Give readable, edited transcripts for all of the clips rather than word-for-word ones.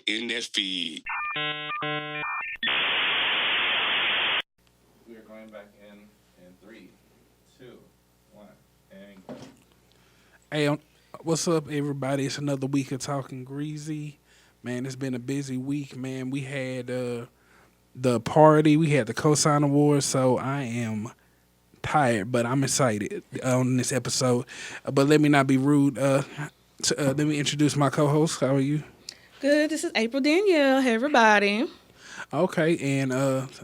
in that feed. We are going back in 3, 2, 1, and go. Hey, what's up, everybody? It's another week of Talking Greasy. Man, it's been a busy week, man. We had the party. We had the Cosign Awards, so I am tired, but I'm excited on this episode. But let me not be rude. Let me introduce my co-host. How are you? Good. This is April Danielle. Hey, everybody. Okay, and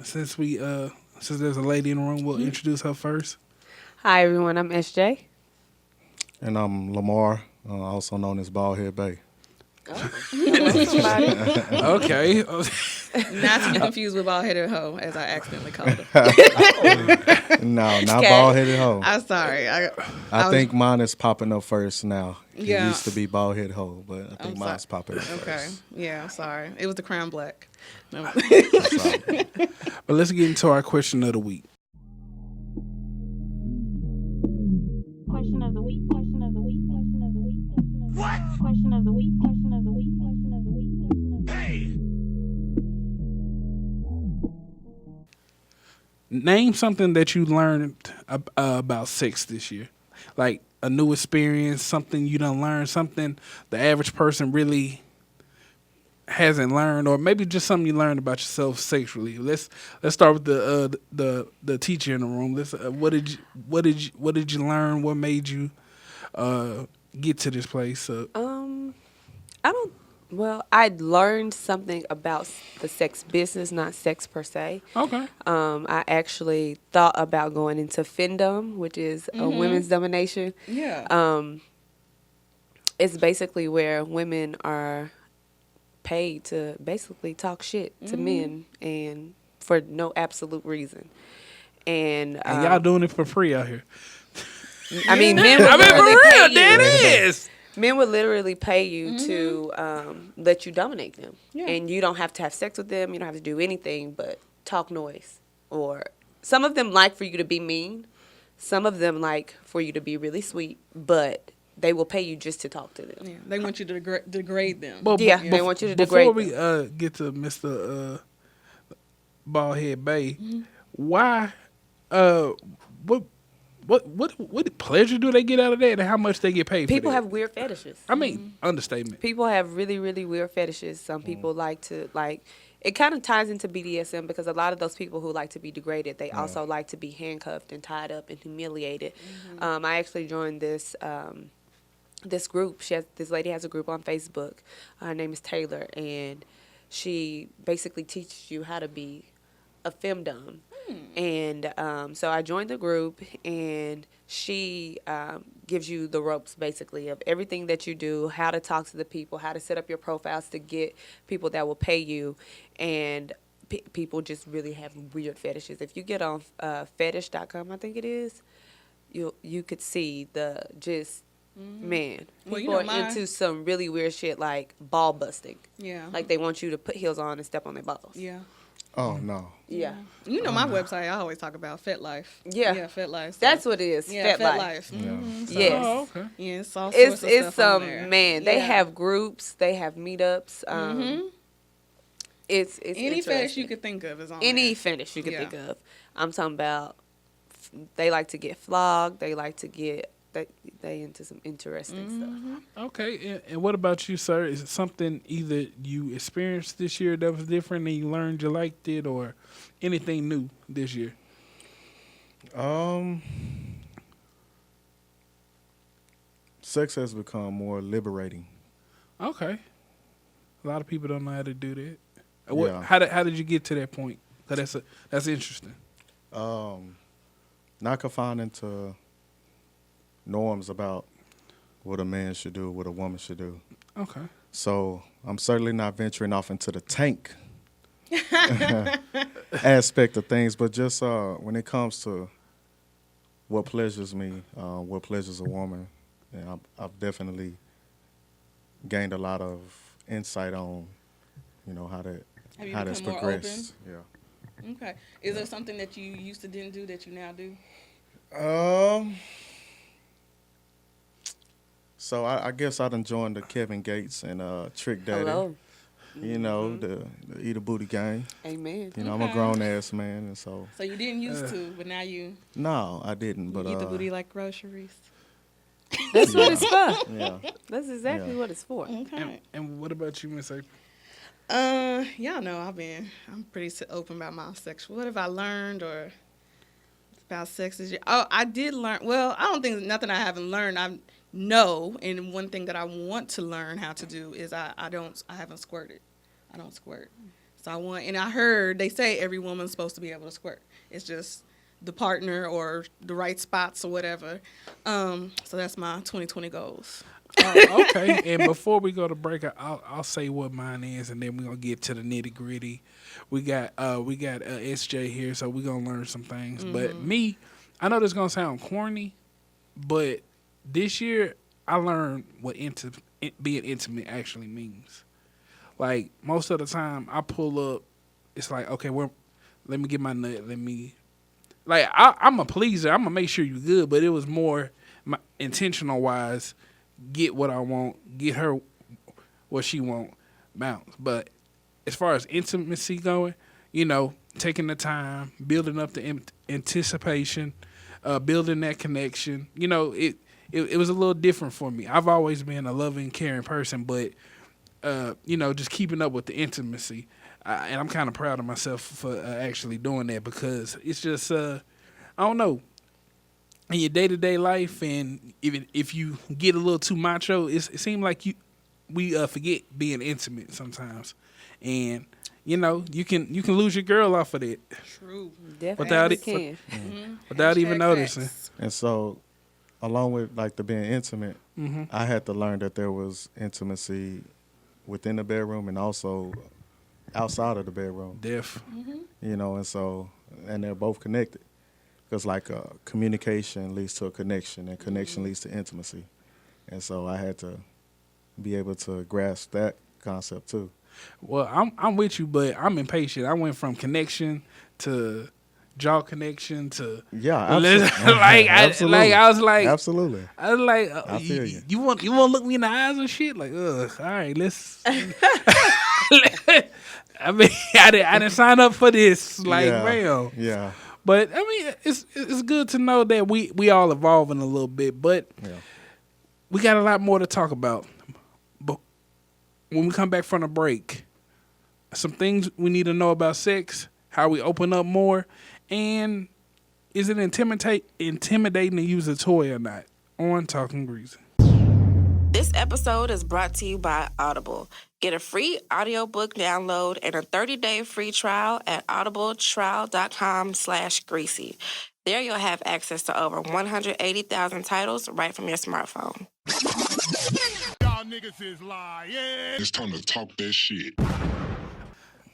since there's a lady in the room, we'll introduce her first. Hi, everyone. I'm SJ. And I'm Lamar, also known as Baldhead Bay. Okay. Not to be confused with bald-headed hoe, as I accidentally called her. No, not bald-headed hoe. I'm sorry. I think mine is popping up first now. Yeah. It used to be bald-headed hoe, but I think I'm mine's sorry. popping up Okay. first. Yeah, I'm sorry. It was the crown black. No. That's all. But let's get into our question of the week. Question of the week. Question of the week. Question of the week. What? Question of the week. Question of the week. Question of the week. Name something that you learned about sex this year, like a new experience, something you done learned, something the average person really hasn't learned, or maybe just something you learned about yourself sexually. Let's start with the teacher in the room. What did you learn? What made you get to this place? I learned something about the sex business, not sex per se. Okay. I actually thought about going into femdom, which is women's domination. Yeah. It's basically where women are paid to basically talk shit to men and for no absolute reason. And y'all doing it for free out here. I mean, men would I mean, for literally real, pay you. there it is. Men would literally pay you to let you dominate them. Yeah. And you don't have to have sex with them. You don't have to do anything but talk noise. Or some of them like for you to be mean. Some of them like for you to be really sweet. But they will pay you just to talk to them. Yeah. They want you to degrade them. Well, Yeah, they want you to degrade Before we get to Mr. Baldhead Bay, why? What pleasure do they get out of that, and how much they get paid? People for that? have weird fetishes. I mean, understatement. People have really, really weird fetishes. Some people like to, it kind of ties into BDSM because a lot of those people who like to be degraded, they also like to be handcuffed and tied up and humiliated. I actually joined this this group. This lady has a group on Facebook. Her name is Taylor, and she basically teaches you how to be a femdom. And so I joined the group, and she gives you the ropes, basically, of everything that you do, how to talk to the people, how to set up your profiles to get people that will pay you. And people just really have weird fetishes. If you get on fetish.com, I think it is, you could see the just, man, Well, people you know, are into some really weird shit like ball busting. Yeah. Like they want you to put heels on and step on their balls. Yeah. Oh, no. Yeah. You know my website, I always talk about Fet Life. Yeah. Yeah, Fet Life. So. That's what it is. Yeah, Fet Life. Mhm. So, Yes. Oh, okay. Yeah, it's all sorts of It's stuff on there. man. They Yeah. have groups. They have meetups. It's Any fetish you interesting. could think of is on Any there. fetish you could Yeah. think of. I'm talking about. They like to get flogged. They like to get. They into some interesting stuff. Okay, and what about you, sir? Is it something either you experienced this year that was different and you learned you liked it, or anything new this year? Sex has become more liberating. Okay, a lot of people don't know how to do that. Yeah. How did you get to that point? 'Cause that's interesting. Not confined into norms about what a man should do, what a woman should do. Okay. So I'm certainly not venturing off into the tank aspect of things, but just when it comes to what pleasures me, what pleasures a woman, and I've definitely gained a lot of insight on, how Have you that's become more progressed. Yeah. Okay. Is there something that you used to didn't do that you now do? So I guess I done joined the Kevin Gates and Trick Daddy. Hello. You know, the eat a booty game. Amen. You know, I'm a grown ass man, and so So you didn't used to, but now you no, I didn't. But eat the booty like groceries. That's what it's for. yeah, That's exactly Yeah. what it's for. Okay. And what about you, Miss April? Y'all know I'm pretty open about my sexual. What have I learned or about sex this year? Oh, I did learn. Well, I don't think there's nothing I haven't learned. I know, and one thing that I want to learn how to do is I haven't squirted. I don't squirt. So and I heard they say every woman's supposed to be able to squirt. It's just the partner or the right spots or whatever. So that's my 2020 goals. Okay, and before we go to break, I'll say what mine is, and then we're gonna get to the nitty gritty. We got SJ here, so we're gonna learn some things. But me, I know this is gonna sound corny, but this year I learned what being intimate actually means. Like most of the time, I pull up, it's like, okay, let me get my nut. I'm a pleaser. I'm gonna make sure you're good, but it was more intentional wise. Get what I want, get her what she want, bounce. But as far as intimacy going, you know, taking the time, building up the anticipation, building that connection. You know, it was a little different for me. I've always been a loving, caring person, but you know, just keeping up with the intimacy. And I'm kind of proud of myself for actually doing that because it's just, I don't know. In your day-to-day life, and even if you get a little too macho, it seems like we forget being intimate sometimes, and you know you can lose your girl off of that. True. Definitely without even Hashtag noticing. facts. and so along with like the being intimate, I had to learn that there was intimacy within the bedroom and also outside of the bedroom. Deaf. You know, and they're both connected. Because like communication leads to a connection, and connection leads to intimacy, and so I had to be able to grasp that concept too. Well, I'm with you, but I'm impatient. I went from connection to jaw connection to Yeah, like absolutely. I was like Absolutely. I was like I feel you. you want to look me in the eyes and shit like all right, let's. I mean, I didn't sign up for this, like, yeah. man. Yeah. But I mean, it's good to know that we all evolving a little bit, but Yeah. we got a lot more to talk about. But when we come back from the break, some things we need to know about sex, how we open up more, and is it intimidating to use a toy or not? On Talkin' Greasy. This episode is brought to you by Audible. Get a free audiobook download and a 30-day free trial at audibletrial.com/greasy. There you'll have access to over 180,000 titles right from your smartphone. Y'all niggas is lying. It's time to talk that shit.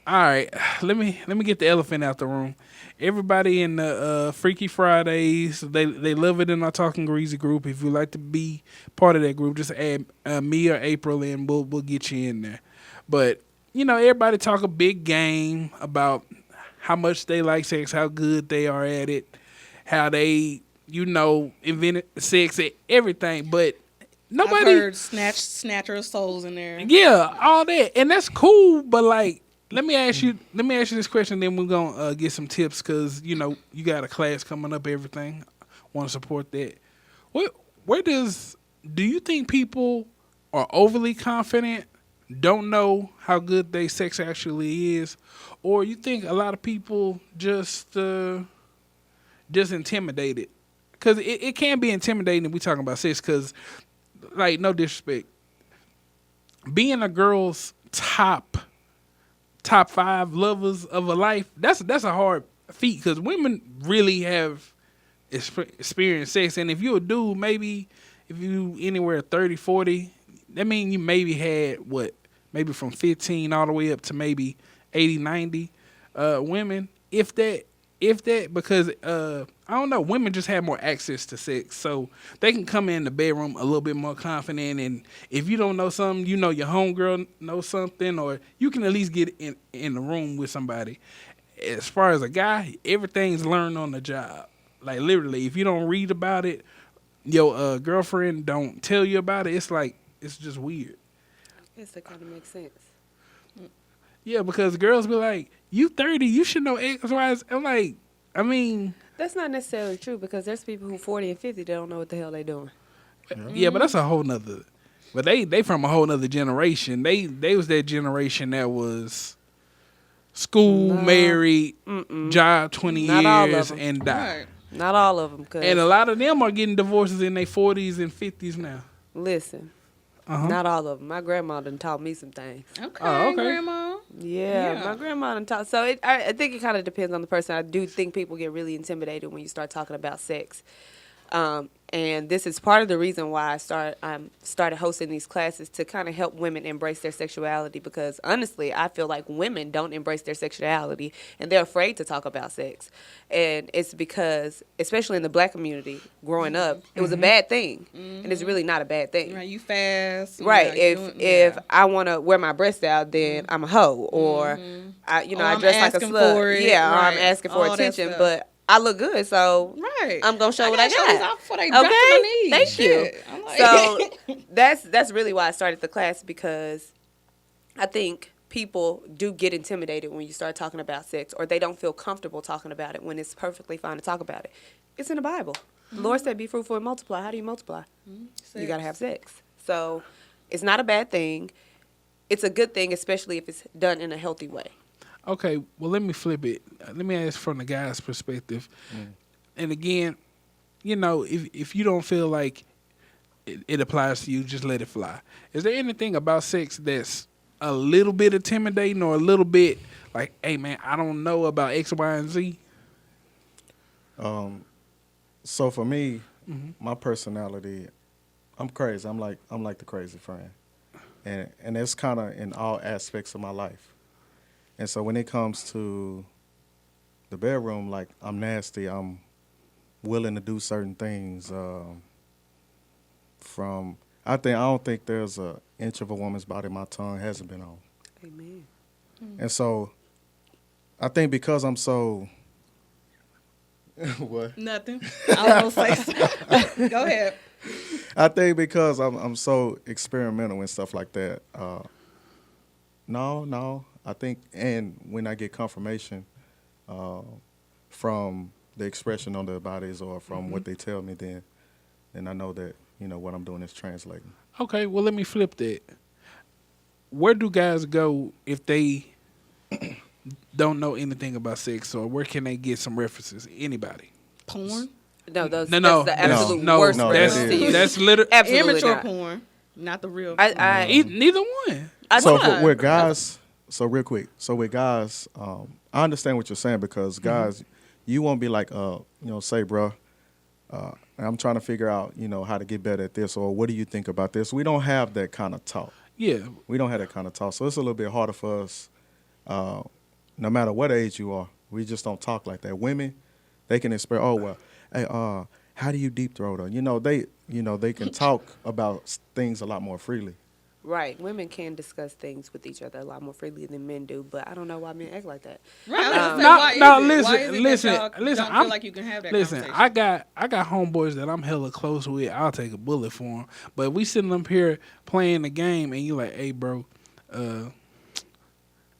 All right, let me get the elephant out the room. Everybody in the Freaky Fridays, they love it in our Talkin' Greasy group. If you'd like to be part of that group, just add me or April, and we'll get you in there. But you know, everybody talk a big game about how much they like sex, how good they are at it, how they invented sex, everything. But nobody I've heard snatcher of souls in there. Yeah, all that, and that's cool. But like, let me ask you this question. Then we're gonna get some tips because you got a class coming up. Everything, want to support that. Do you think people are overly confident, don't know how good their sex actually is, or you think a lot of people just intimidated? Because it can be intimidating if we talking about sex. Because, like, no disrespect, being a girl's top 5 lovers of a life, that's a hard feat because women really have experienced sex. And if you're a dude, maybe if you anywhere 30, 40, that means you maybe had maybe from 15 all the way up to maybe 80, 90 women, if that, because I don't know, women just have more access to sex, so they can come in the bedroom a little bit more confident, and if you don't know something, your homegirl knows something, or you can at least get in the room with somebody. As far as a guy, everything's learned on the job. Like, literally, if you don't read about it, your girlfriend don't tell you about it, it's like, it's just weird. Yes, that kind of makes sense. Yeah, because girls be like, you 30, you should know X, Y, Z. I'm like, I mean, That's not necessarily true because there's people who 40 and 50 that don't know what the hell they doing. yeah, but that's a whole nother. But they from a whole nother generation. They was that generation that was school, married, job 20 Not all of years, them. and die. Right. Not all of them. And a lot of them are getting divorces in their 40s and 50s now. Listen, Uh-huh. not all of them. My grandma done taught me some things. Okay, Oh, okay. Grandma. Yeah, my grandma done taught. So I think it kind of depends on the person. I do think people get really intimidated when you start talking about sex. And this is part of the reason why I started hosting these classes to kind of help women embrace their sexuality, because honestly, I feel like women don't embrace their sexuality and they're afraid to talk about sex. And it's because, especially in the black community, growing up, it was a bad thing. And it's really not a bad thing. Right, you fast. Right. Yeah, If I want to wear my breasts out, then I'm a hoe, or I I'm dress like a asking slut. for it. Yeah, or I'm Right. asking for All that attention, stuff. but I look good, so Right. I'm gonna show what I gotta show these got. off before they drop to my knees. Thank Shit. you. I'm like- So that's really why I started the class, because I think people do get intimidated when you start talking about sex, or they don't feel comfortable talking about it when it's perfectly fine to talk about it. It's in the Bible. The Lord said, "Be fruitful and multiply." How do you multiply? You gotta have sex. So it's not a bad thing. It's a good thing, especially if it's done in a healthy way. Okay, well, let me flip it. Let me ask from the guy's perspective. And again, if you don't feel like it applies to you, just let it fly. Is there anything about sex that's a little bit intimidating or a little bit like, hey, man, I don't know about X, Y, and Z? So for me, my personality, I'm crazy. I'm like the crazy friend, and it's kind of in all aspects of my life. And so when it comes to the bedroom, like, I'm nasty. I'm willing to do certain things. I don't think there's an inch of a woman's body my tongue hasn't been on. Amen. And so I think because I'm so what? Nothing. I was gonna say something. Go ahead. I think because I'm so experimental and stuff like that. No. I think, and when I get confirmation from the expression on their bodies or from what they tell me, then I know that what I'm doing is translating. Okay, well, let me flip that. Where do guys go if they don't know anything about sex, or where can they get some references? Anybody? Porn. No, that's No, the absolute no, worst no, reference that to is. use. That's literally Absolutely Immature not. porn. Not the real. neither one. So not? with guys, so real quick, with guys, I understand what you're saying, because guys, you won't be like, say, bro, I'm trying to figure out, how to get better at this, or what do you think about this? We don't have that kind of talk. Yeah. We don't have that kind of talk. So it's a little bit harder for us, no matter what age you are. We just don't talk like that. Women, they can express, oh, well, hey, how do you deep throat her? They can talk about things a lot more freely. Right. Women can discuss things with each other a lot more freely than men do, but I don't know why men act like that. Right. Listen. Don't feel like you can have that Listen, conversation. I got homeboys that I'm hella close with. I'll take a bullet for them. But we sitting up here playing the game, and you like, hey, bro,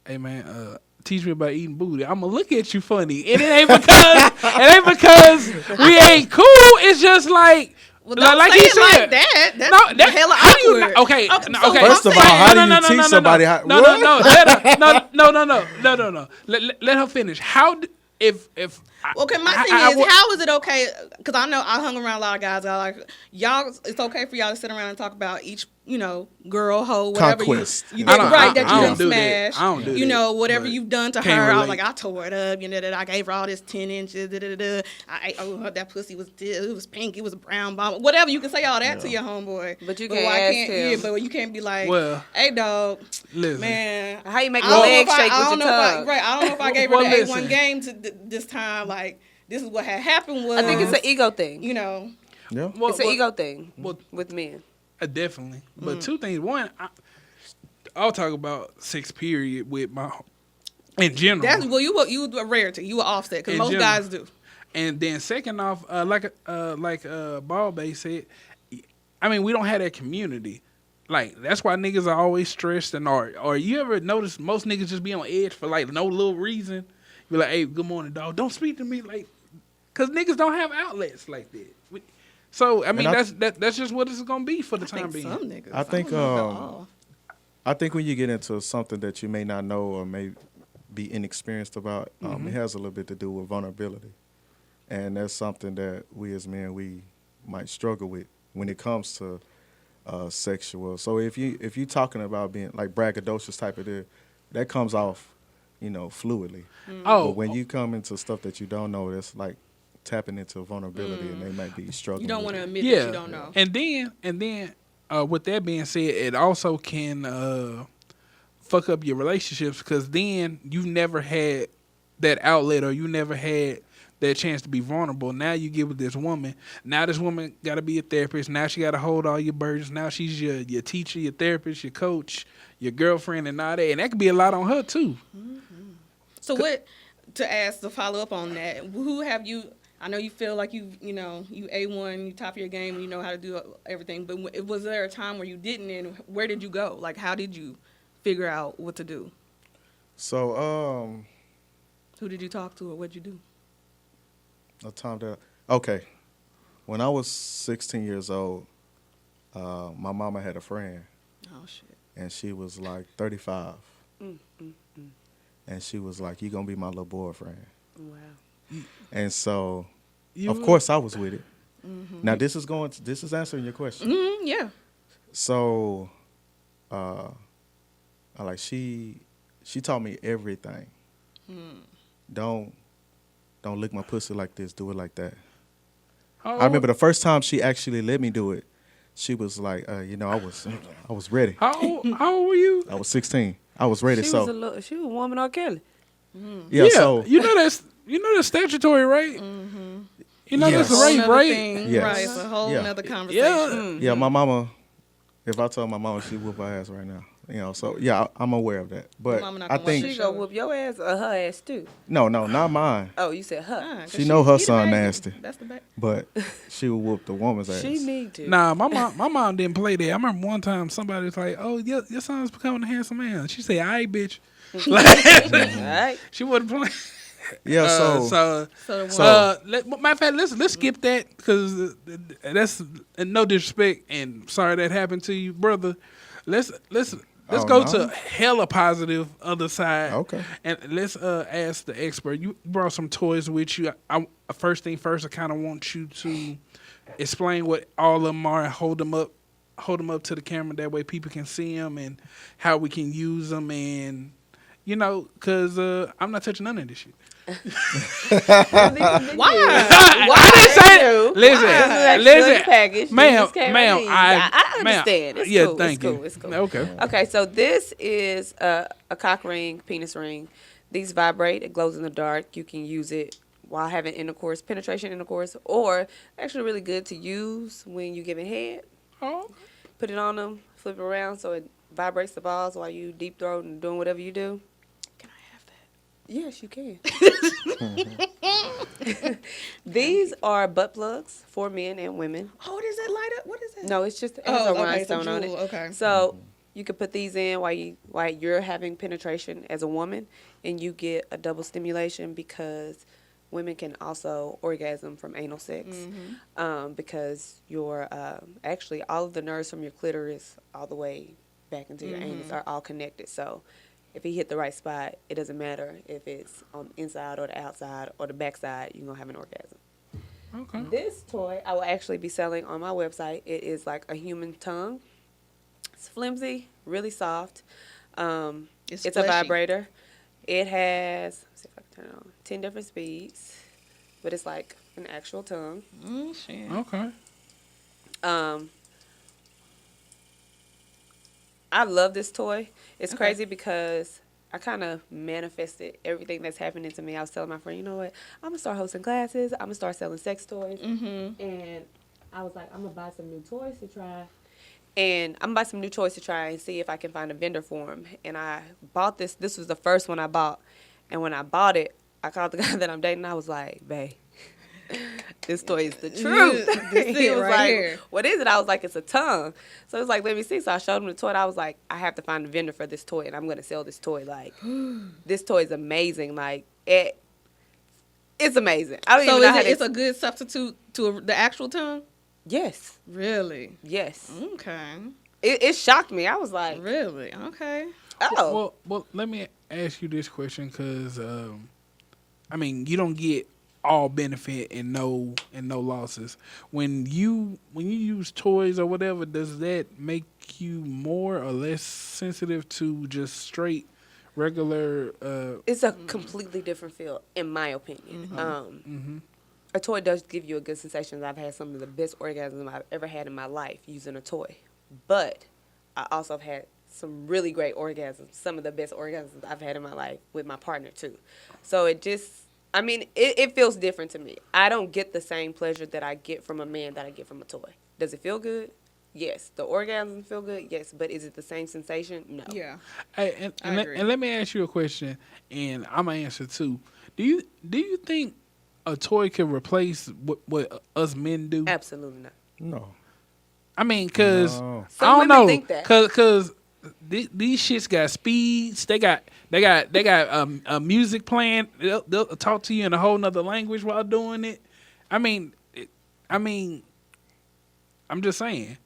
hey, man, teach me about eating booty. I'm gonna look at you funny, and it ain't because we ain't cool. It's just like. Well, don't like say he it said, like that. That's hella how do you awkward. okay? so Okay. First of all, how do you teach somebody how? No. Let her finish. How if Okay, my thing is, how is it okay? Because I know I hung around a lot of guys. I like y'all. It's okay for y'all to sit around and talk about each, girl, hoe, whatever Conquest. you I don't- right that I you don't done do that. smash. I don't do that, whatever but you've done to can't her. I was relate. like, I tore it up. That I gave her all this 10 inches. That pussy was it was pink. It was a brown bomb. Whatever, you can say all that to your homeboy. But you why can't ask him. Yeah, but you can't be like, Well, hey, dog, listen. man. How you make I a don't know leg if I- shake I with don't your know if I- tongue? Right, I don't know if I gave her Well, the listen. A1 game to this time. Like, this is what had happened was. I think it's an ego thing. Yeah. Well, It's an ego thing with men. Definitely. But two things. One, I'll talk about sex period with my in general. That's you a rarity. You a offset because In most general. guys do. And then second off, like Ball Bay said, I mean, we don't have that community. Like, that's why niggas are always stressed and or you ever notice most niggas just be on edge for like no little reason? Be like, hey, good morning, dog. Don't speak to me like, cause niggas don't have outlets like that. So I mean, that's just what it's gonna be for the time being. Some niggas. I think don't know about all. I think when you get into something that you may not know or may be inexperienced about, it has a little bit to do with vulnerability, and that's something that we as men we might struggle with when it comes to sexual. So if you talking about being like braggadocious type of deal, that comes off, fluidly. Oh, But when you come into stuff that you don't know, that's like tapping into vulnerability, and they might be struggling. You don't with want to it. admit yeah. that you don't know. And then, with that being said, it also can fuck up your relationships because then you never had that outlet or you never had that chance to be vulnerable. Now you get with this woman. Now this woman got to be a therapist. Now she got to hold all your burdens. Now she's your teacher, your therapist, your coach, your girlfriend, and all that. And that could be a lot on her too. So what? To ask to follow up on that, who have you? I know you feel like you A1, you top of your game, and you know how to do everything. But was there a time where you didn't, and where did you go? Like, how did you figure out what to do? So Who did you talk to, or what'd you do? Okay. When I was 16 years old, my mama had a friend, Oh shit. and she was like 35. And she was like, "You gonna be my little boyfriend." Wow. And so, of course, I was with it. Now, this is answering your question. Yeah. So, she taught me everything. Don't lick my pussy like this. Do it like that. I remember the first time she actually let me do it. She was like, I was ready. How old were you? I was 16. I was ready. She was a woman R. Kelly. Yeah. So you know that's statutory, right? You know Yes. that's Whole rape, nother right? thing, Yes. right? It's a whole Yeah. nother conversation. Yeah. yeah, my mama. If I told my mama, she'd whoop her ass right now. So yeah, I'm aware of that. But mama not I gonna watch think this She gonna whoop your ass or her ass too. no, not mine. Oh, you said her. 'Cause She know her the son baby. nasty. That's the baby. But she would whoop the woman's ass. She need to. Nah, my mom didn't play that. I remember one time somebody was like, "Oh, your son's becoming a handsome man." She said, "All right, bitch." All right. She wasn't playing. Yeah. So Matter of fact, let's skip that because that's no disrespect and sorry that happened to you, brother. Let's Oh, go no? to hella positive other side. Okay. And let's ask the expert. You brought some toys with you. First thing first, I kind of want you to explain what all of them are and hold them up to the camera. That way people can see them and how we can use them and. Because I'm not touching none of this shit. Why? I didn't say Listen, listen, package. ma'am, I ma'am. understand. It's Yeah, cool. thank you. It's cool. Okay. Okay, so this is a cock ring, penis ring. These vibrate. It glows in the dark. You can use it while having penetration intercourse, or actually really good to use when you giving head. Oh. Put it on them, flip it around so it vibrates the balls while you deep throat and doing whatever you do. can I have that? Yes, you can. These are butt plugs for men and women. Oh, does that light up? What is that? No, it's just it has a rhinestone on it. jewel, okay. So you can put these in while you're having penetration as a woman, and you get a double stimulation because women can also orgasm from anal sex because your actually all of the nerves from your clitoris all the way back into your anus are all connected. So if you hit the right spot, it doesn't matter if it's on the inside or the outside or the backside, you're going to have an orgasm. Okay. This toy I will actually be selling on my website. It is like a human tongue. It's flimsy, really soft. It's a fleshy. vibrator. It has, let's see if I can turn it on, 10 different speeds, but it's like an actual tongue. Shit. Okay. I love this toy. It's crazy because I kind of manifested everything that's happening to me. I was telling my friend, you know what? I'm going to start hosting classes. I'm going to start selling sex toys. And I was like, I'm going to buy some new toys to try. And I'm going to buy some new toys to try and see if I can find a vendor for them. And I bought this. This was the first one I bought. And when I bought it, I called the guy that I'm dating. I was like, babe, This toy is the truth. This He it was right like, here. what is it? I was like, it's a tongue. So he was like, let me see. So I showed him the toy, and I was like, I have to find a vendor for this toy, and I'm going to sell this toy. Like, this toy is amazing. Like, it's amazing. I don't So even know how it's a good substitute to the actual tongue? Yes. Really? Yes. Okay. It shocked me. I was like, Really? Okay. oh. Well, let me ask you this question because, I mean, you don't get all benefit and no losses. When you use toys or whatever, does that make you more or less sensitive to just straight regular? It's a completely different feel, in my opinion. A toy does give you a good sensation. I've had some of the best orgasms I've ever had in my life using a toy. But I also have had some really great orgasms, some of the best orgasms I've had in my life with my partner, too. So it just, I mean, it feels different to me. I don't get the same pleasure that I get from a man that I get from a toy. Does it feel good? Yes. The orgasm feel good? Yes. But is it the same sensation? No. Yeah. Hey, I agree. and let me ask you a question, and I'm gonna answer too. Do you think a toy can replace what us men do? Absolutely not. No. I mean, cause No. I don't women know, think that. cause these shits got speeds. They got music playing. They'll talk to you in a whole nother language while doing it. I mean, I'm just saying.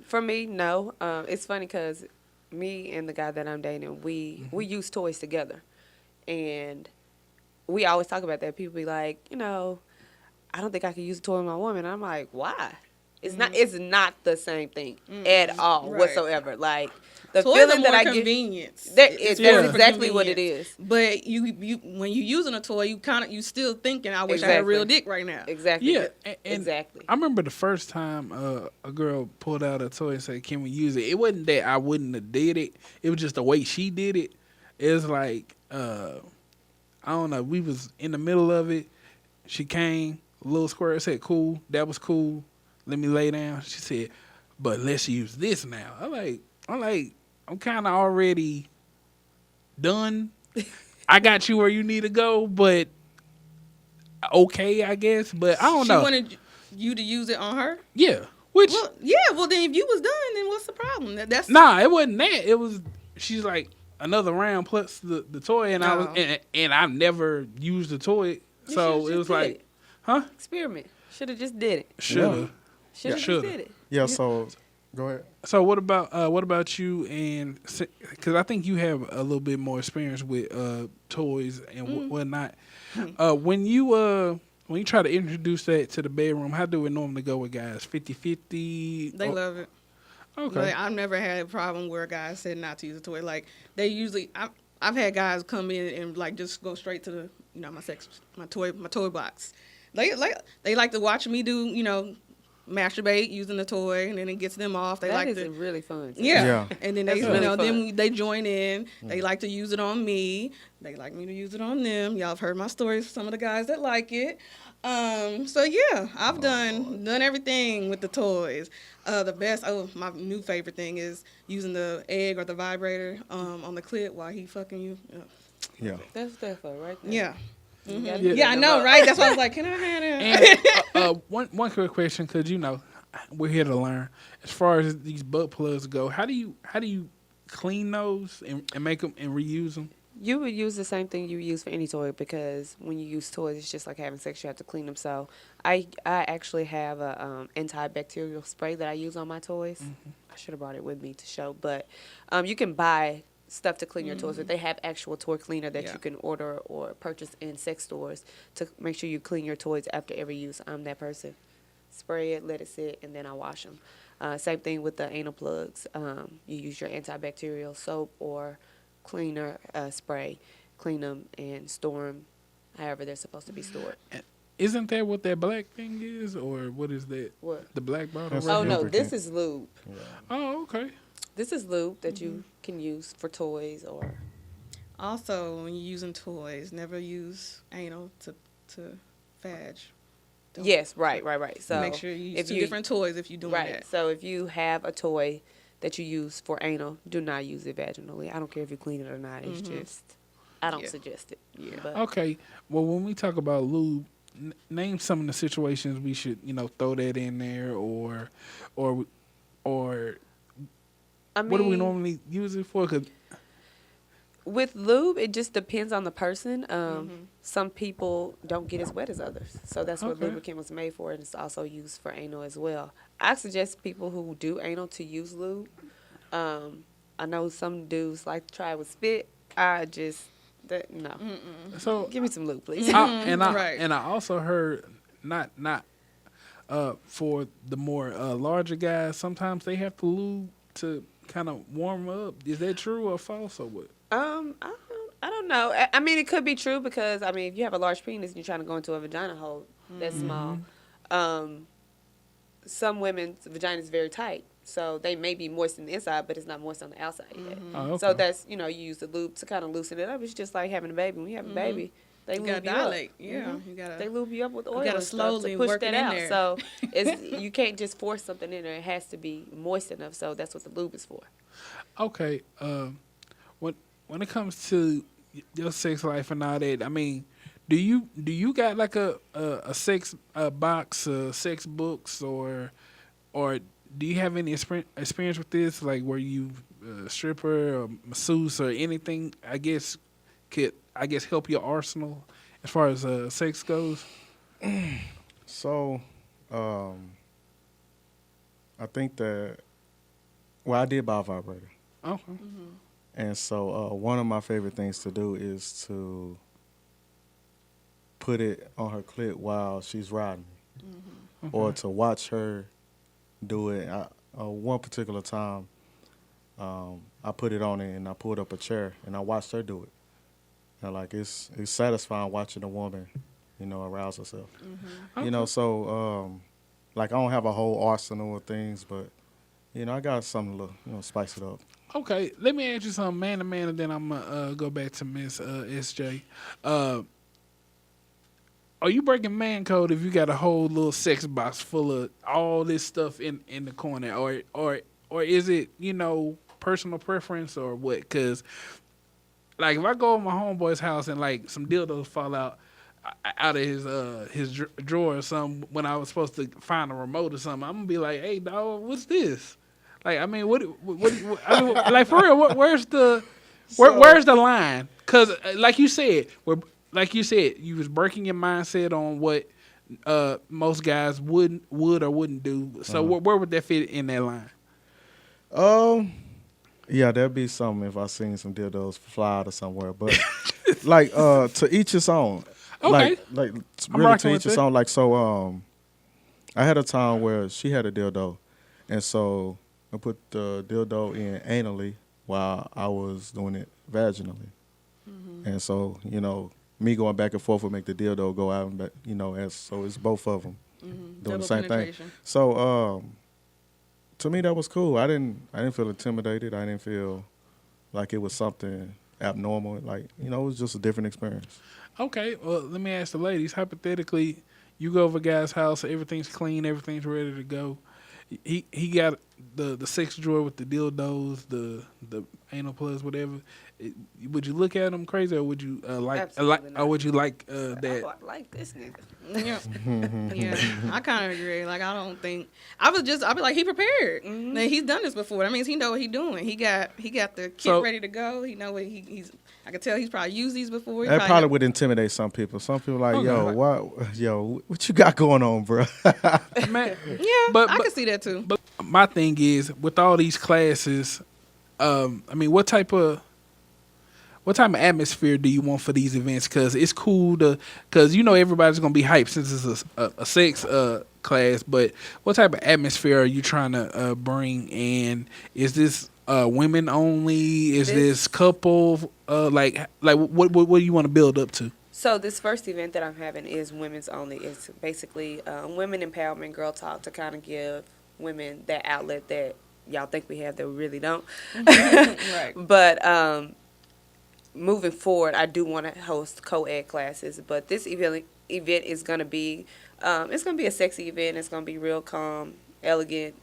For me, no. It's funny because me and the guy that I'm dating, we use toys together, and we always talk about that. People be like, I don't think I could use a toy with my woman. I'm like, why? It's not. It's not the same thing at all Right. whatsoever. Like the Toys feeling are that more I get. convenience. It's really for exactly what it convenience. is. But you when you using a toy, you still thinking, I wish I had a real dick right now. Exactly. Yeah, and exactly. I remember the first time a girl pulled out a toy and said, "Can we use it?" It wasn't that I wouldn't have did it. It was just the way she did it. It was like I don't know. We was in the middle of it. She came, a little square. Said, "Cool, that was cool. Let me lay down." She said, "But let's use this now." I'm kind of already done. I got you where you need to go, but okay, I guess. But I don't know. She wanted you to use it on her? Yeah. Which Well then if you was done, then what's the problem? That's nah, it wasn't that. It was she's like another round plus the toy, and I was and I've never used the toy, so it was like, huh? Experiment. Should have just did it. Shoulda. Should have just Shoulda. did it. Yeah, so go ahead. So what about you? And because I think you have a little bit more experience with toys and whatnot. When you try to introduce that to the bedroom, how do it normally go with guys? 50-50? They love it. Okay. Like, I've never had a problem where guys said not to use a toy. Like they usually, I've had guys come in and like just go straight to the my toy box. They like to watch me do masturbate using the toy, and then it gets them off. They That like is to really fun. yeah. And then they That's really fun. then they join in. They like to use it on me. They like me to use it on them. Y'all have heard my stories. Some of the guys that like it. So yeah, I've done everything with the toys. The best, my new favorite thing is using the egg or the vibrator on the clit while he fucking you. Yeah. That's definitely right there. Yeah. Yeah. I know, right? That's why I was like, can I have that? And one quick question, because we're here to learn. As far as these butt plugs go, how do you clean those and make them and reuse them? You would use the same thing you use for any toy, because when you use toys, it's just like having sex. You have to clean them. So I actually have a antibacterial spray that I use on my toys. I should have brought it with me to show, but you can buy stuff to clean your toys, but they have actual toy cleaner that you can order or purchase in sex stores to make sure you clean your toys after every use. I'm that person. Spray it, let it sit, and then I wash them. Same thing with the anal plugs. You use your antibacterial soap or cleaner spray, clean them and store them however they're supposed to be stored. Isn't that what that black thing is, or what is that? What? The black bottle? That's right Oh here? no, lubricant. this is lube. Oh, okay. This is lube that you can use for toys or. Also, when you're using toys, never use anal to fadge. Don't- Yes, right. So make sure you use if two different toys if you're doing right. that. So if you have a toy that you use for anal, do not use it vaginally. I don't care if you clean it or not. It's just I don't Yeah. suggest it. Yeah. But Okay. Well, when we talk about lube, name some of the situations we should, throw that in there, or, or I what do we mean, normally use it for? 'Cause with lube, it just depends on the person. Some people don't get as wet as others, so that's what Okay. lubricant was made for, and it's also used for anal as well. I suggest people who do anal to use lube. I know some dudes like to try it with spit. No. so Give me some lube, please. Right. And I also heard not for the more larger guys, sometimes they have to lube to kind of warm up. Is that true or false or what? I don't know. I mean, it could be true because if you have a large penis and you're trying to go into a vagina hole that's small, some women's vagina is very tight, so they may be moist on the inside, but it's not moist on the outside yet. Oh, okay. So that's you use the lube to kind of loosen it up. It's just like having a baby. When you have a baby, they You gotta lube you up. dilate. Yeah. You They gotta. lube you up with oil gotta and stuff slowly to push work that it in out. there. So you can't just force something in there. It has to be moist enough. So that's what the lube is for. Okay. When it comes to your sex life and all that, I mean, do you got like a sex box, sex books, or do you have any experience with this? Like, were you a stripper or masseuse or anything? Could help your arsenal as far as sex goes. So, I think that, I did buy a vibrator. Okay. And so one of my favorite things to do is to put it on her clit while she's riding me, or to watch her do it. One particular time, I put it on it and I pulled up a chair and I watched her do it. And it's satisfying watching a woman, arouse herself. So I don't have a whole arsenal of things, but I got something to spice it up. Okay, let me ask you something, man to man, and then I'm gonna go back to Miss SJ. Are you breaking man code if you got a whole little sex box full of all this stuff in the corner, or is it personal preference or what? Because like if I go to my homeboy's house and like some dildos fall out of his drawer or something when I was supposed to find a remote or something, I'm gonna be like, hey dog, what's this? Like, I mean, what I mean, like for real, where's the line? Because like you said, you was breaking your mindset on what most guys would or wouldn't do. So where would that fit in that line? Yeah, there'd be something if I seen some dildos fly out of somewhere, but to each his own. Okay. Like I'm really rocking to with each his it. own. Like so, I had a time where she had a dildo, and so I put the dildo in anally while I was doing it vaginally, and so me going back and forth would make the dildo go out, and back, so it's both of them doing Double the same penetration. thing. So to me that was cool. I didn't feel intimidated. I didn't feel like it was something abnormal. Like it was just a different experience. Okay, well, let me ask the ladies. Hypothetically, you go over a guy's house, everything's clean, everything's ready to go. He got the sex drawer with the dildos, the anal plugs, whatever. Would you look at him crazy, or would you Absolutely not. or would you like that? I like this nigga. Yeah, I kind of agree. Like, I don't think I'll be like, he prepared. Like, he's done this before. That means he know what he's doing. He got the kit So- ready to go. He know what he's. I can tell he's probably used these before. He That probably would intimidate some people. Some people like, Okay. what you got going on, bro? Man, Yeah, But- I but- can see that too. but my thing is, with all these classes, I mean, what type of atmosphere do you want for these events? Because it's cool because everybody's gonna be hyped since it's a sex class. But what type of atmosphere are you trying to bring? And is this women only? Is this couple? Like what do you want to build up to? So this first event that I'm having is women's only. It's basically women empowerment, girl talk to kind of give women that outlet that y'all think we have that we really don't. Right. But moving forward, I do want to host co-ed classes. But this event is going to be it's going to be a sexy event. It's going to be real calm. elegant.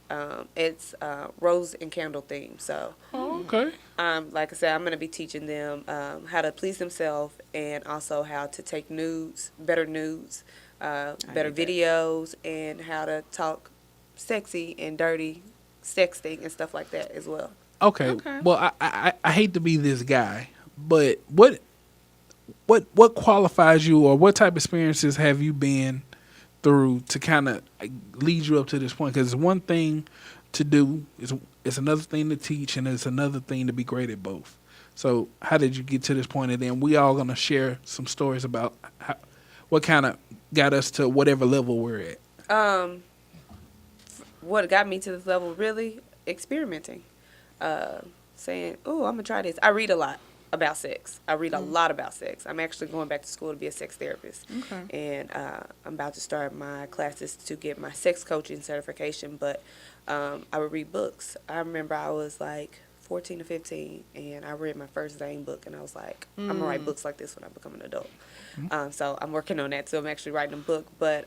It's rose and candle theme. So, Oh, okay. like I said, I'm going to be teaching them how to please themselves and also how to take nudes, better better videos, and how to talk sexy and dirty sexting and stuff like that as well. Okay. Okay. Well, I hate to be this guy, but what qualifies you, or what type of experiences have you been through to kind of lead you up to this point? Because it's one thing to do, it's another thing to teach, and it's another thing to be great at both. So how did you get to this point? And then we all gonna share some stories about what kind of got us to whatever level we're at. What got me to this level, really, experimenting. Saying, oh, I'm going to try this. I read a lot about sex. I read a lot about sex. I'm actually going back to school to be a sex therapist. Okay. And I'm about to start my classes to get my sex coaching certification, but I would read books. I remember I was like 14 or 15, and I read my first Zane book, and I was like, I'm going to write books like this when I become an adult. So I'm working on that, too. I'm actually writing a book, but...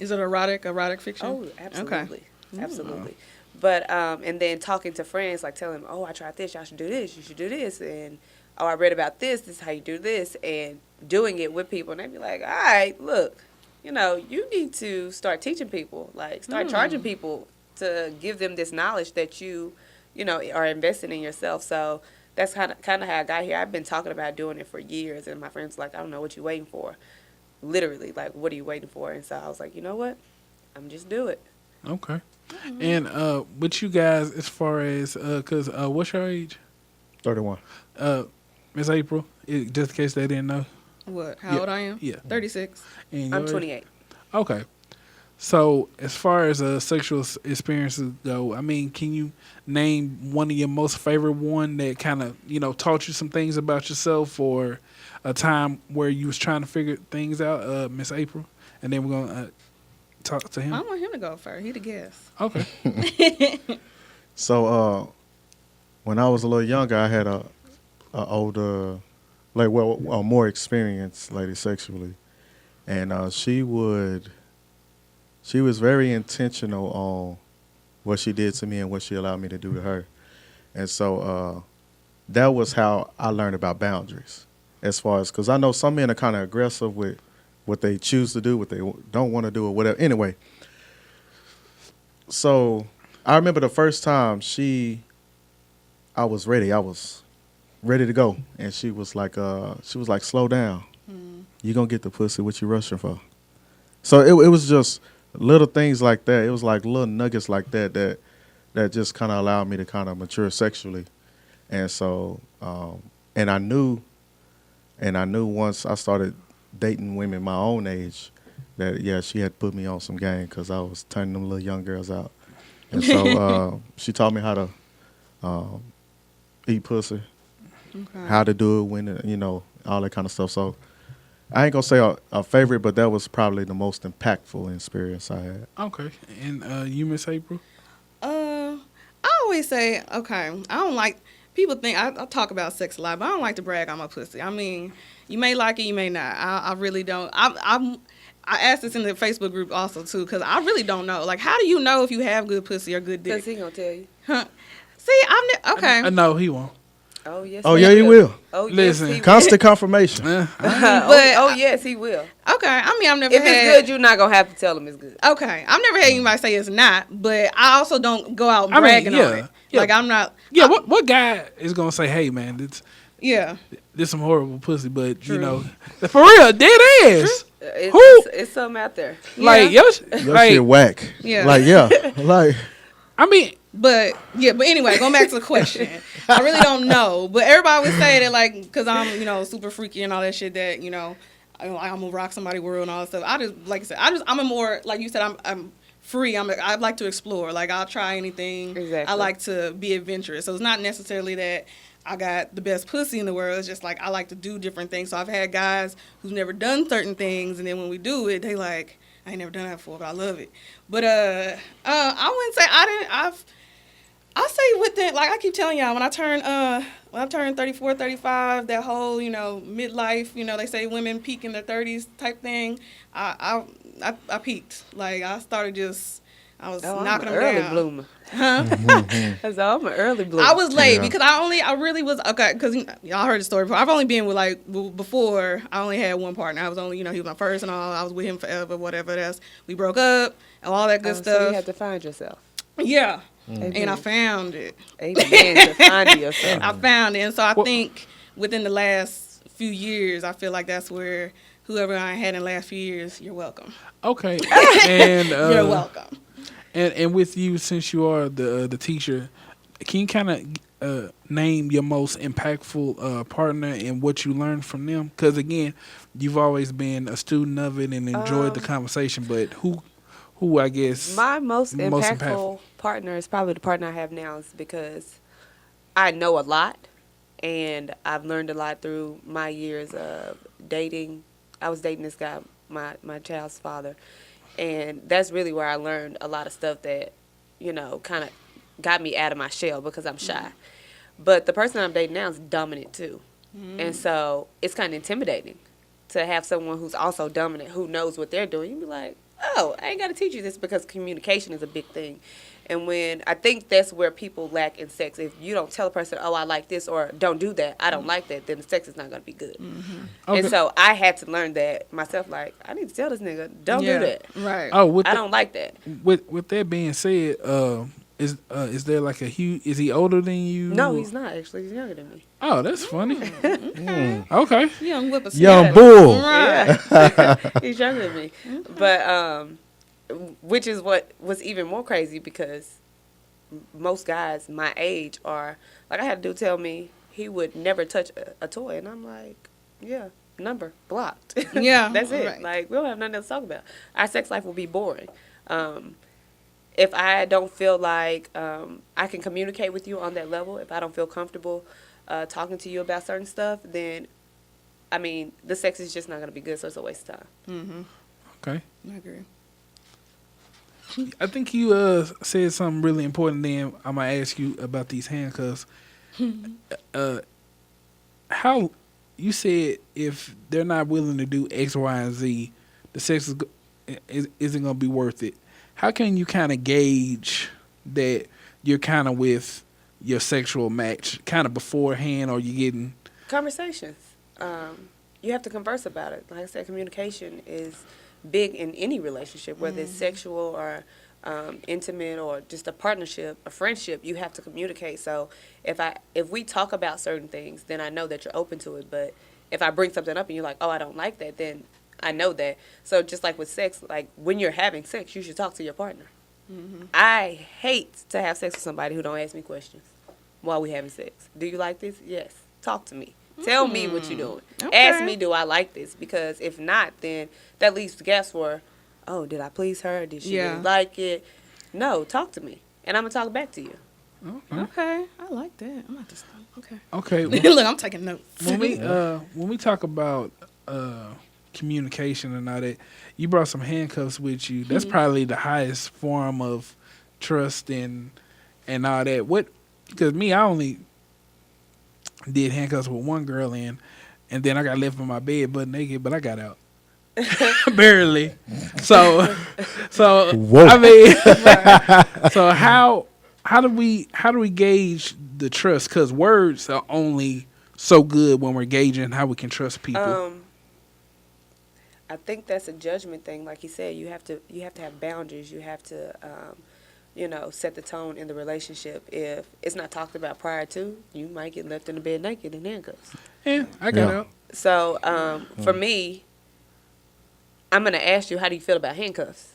Is it erotic fiction? Oh, absolutely. Okay. Absolutely. But, and then talking to friends, like telling them, oh, I tried this, y'all should do this, you should do this, and, oh, I read about this is how you do this, and doing it with people, and they'd be like, all right, look, you need to start teaching people, like, start charging people to give them this knowledge that you are investing in yourself. So that's kind of how I got here. I've been talking about doing it for years, and my friends were like, I don't know what you're waiting for. Literally, like, what are you waiting for? And so I was like, you know what? I'm just do it. Okay. And with you guys, as far as because what's your age? 31. Miss April, just in case they didn't know. What? How old I am? Yeah. 36. And I'm yours? 28. Okay. So as far as sexual experiences go, I mean, can you name one of your most favorite one that kind of taught you some things about yourself, or a time where you was trying to figure things out, Miss April? And then we're gonna talk to him. I want him to go first. He the guest. Okay. So when I was a little younger, I had a older, a more experienced lady sexually, and she was very intentional on what she did to me and what she allowed me to do to her, and so that was how I learned about boundaries. As far as, because I know some men are kind of aggressive with what they choose to do, what they don't want to do, or whatever. Anyway, so I remember the first time I was ready. I was ready to go, and she was like, slow down. You gonna get the pussy. What you rushing for? So it was just little things like that. It was like little nuggets like that just kind of allowed me to kind of mature sexually, and so and I knew once I started dating women my own age that she had put me on some game, because I was turning them little young girls out, and so she taught me how to eat pussy, how to do it when all that kind of stuff. So I ain't gonna say a favorite, but that was probably the most impactful experience I had. Okay. And you, Miss April? I always say, okay, I don't like, people think, I talk about sex a lot, but I don't like to brag on my pussy. I mean, you may like it, you may not. I really don't. I asked this in the Facebook group also, too, because I really don't know. Like, how do you know if you have good pussy or good dick? Because he going to tell you. Huh. See, okay. No, he won't. Oh, yes. Oh, yeah, he will. Oh, Listen, yes, he Constant confirmation. will. Oh, yes, he will. Okay, I mean, I've never If had... it's good, you're not going to have to tell him it's good. Okay, I've never had anybody say it's not, but I also don't go out bragging on it. Yeah. Like, I'm not... Yeah, what guy is gonna say, "Hey, man, Yeah. this some horrible pussy," but True. for real, dead ass. It's something out there. Like Yeah. Your shit whack. Yeah. Like, like. I mean, But anyway, going back to the question, I really don't know. But everybody would say that, like, because I'm, super freaky and all that shit, that, I'm gonna rock somebody's world and all that stuff. I just, like I said, I'm a more, like you said, I'm free. I like to explore. Like, I'll try anything. Exactly. I like to be adventurous. So it's not necessarily that I got the best pussy in the world. It's just like I like to do different things. So I've had guys who've never done certain things, and then when we do it, they like, I ain't never done that before, but I love it. But I wouldn't say I say within, like I keep telling y'all, when I turn 34, 35, that whole, midlife, they say women peak in their 30s type thing, I peaked. Like, I started just, I was Oh, knocking I'm them an early down. bloomer. Mm-hmm. So I'm an early bloomer. I was late Yeah. because I really was okay. Because y'all heard the story before. I've only been with before. I only had one partner. I was only he was my first and all. I was with him forever, whatever. We broke up and all that good So stuff. you had to find yourself. Yeah, Amen. and I found it. Amen. To find yourself. I found it, and so I Well- think within the last few years, I feel like that's where whoever I had in the last few years, you're welcome. Okay. And You're welcome. And with you, since you are the teacher, can you kind of name your most impactful partner and what you learned from them? Because again, you've always been a student of it and enjoyed the conversation. But who I guess My most impactful, impactful partner is probably the partner I have now, is because I know a lot and I've learned a lot through my years of dating. I was dating this guy, my child's father, and that's really where I learned a lot of stuff that, kind of got me out of my shell because I'm shy. But the person I'm dating now is dominant too. And so it's kind of intimidating to have someone who's also dominant, who knows what they're doing. You'd be like, oh, I ain't got to teach you this, because communication is a big thing. And when I think that's where people lack in sex. If you don't tell a person, oh, I like this, or don't do that, I don't like that, then the sex is not going to be good. Okay. And so I had to learn that myself. Like, I need to tell this nigga, don't do that. Right. Oh, I don't like that. with that being said, is there like a huge? Is he older than you? No, he's not, actually. He's younger than me. Oh, that's funny. Mm. Okay. Young whippersnapper. Young bull. Right. Yeah. He's younger than me. But, which is what was even more crazy, because most guys my age are, like, I had a dude tell me he would never touch a toy. And I'm like, yeah, number, blocked. Yeah, That's it. right. Like, we don't have nothing else to talk about. Our sex life will be boring. If I don't feel like I can communicate with you on that level, if I don't feel comfortable talking to you about certain stuff, then, I mean, the sex is just not going to be good, so it's a waste of time. Okay. I agree. I think you said something really important. Then I'm gonna ask you about these handcuffs. How you said if they're not willing to do X, Y, and Z, the sex isn't gonna be worth it. How can you kind of gauge that you're kind of with your sexual match kind of beforehand, or you getting Conversations. You have to converse about it. Like I said, communication is big in any relationship, whether it's sexual or intimate or just a partnership, a friendship. You have to communicate. So if we talk about certain things, then I know that you're open to it. But if I bring something up and you're like, oh, I don't like that, then I know that. So just like with sex, like when you're having sex, you should talk to your partner. I hate to have sex with somebody who don't ask me questions while we having sex. Do you like this? Yes. Talk to me. Tell me what you're doing. Okay. Ask me, do I like this? Because if not, then that leaves the gaps for, oh, did I please her? Did she really like it? No, talk to me. And I'm going to talk back to you. Okay. I like that. I'm about to stop. Okay. okay? Look, I'm taking notes. when we talk about communication and all that, you brought some handcuffs with you. That's probably the highest form of trust and all that. What? Because me, I only did handcuffs with one girl and then I got left in my bed butt naked, but I got out. Barely. So Whoa. I mean, so how do we gauge the trust? Because words are only so good when we're gauging how we can trust people. I think that's a judgment thing. Like you said, you have to have boundaries. You have to, set the tone in the relationship. If it's not talked about prior to, you might get left in the bed naked in handcuffs. Yeah, I got Yeah. out. So for me, I'm going to ask you, how do you feel about handcuffs?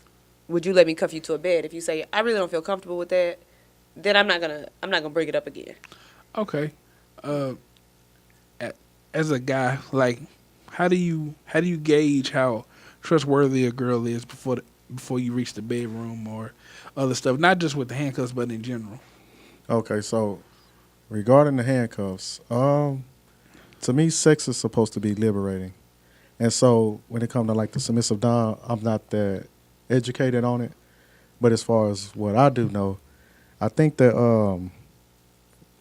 Would you let me cuff you to a bed? If you say, I really don't feel comfortable with that, then I'm not gonna bring it up again. Okay. As a guy, like, how do you gauge how trustworthy a girl is before you reach the bedroom or other stuff? Not just with the handcuffs, but in general. Okay, so regarding the handcuffs, to me, sex is supposed to be liberating. And so when it comes to like the submissive dom, I'm not that educated on it. But as far as what I do know, I think that,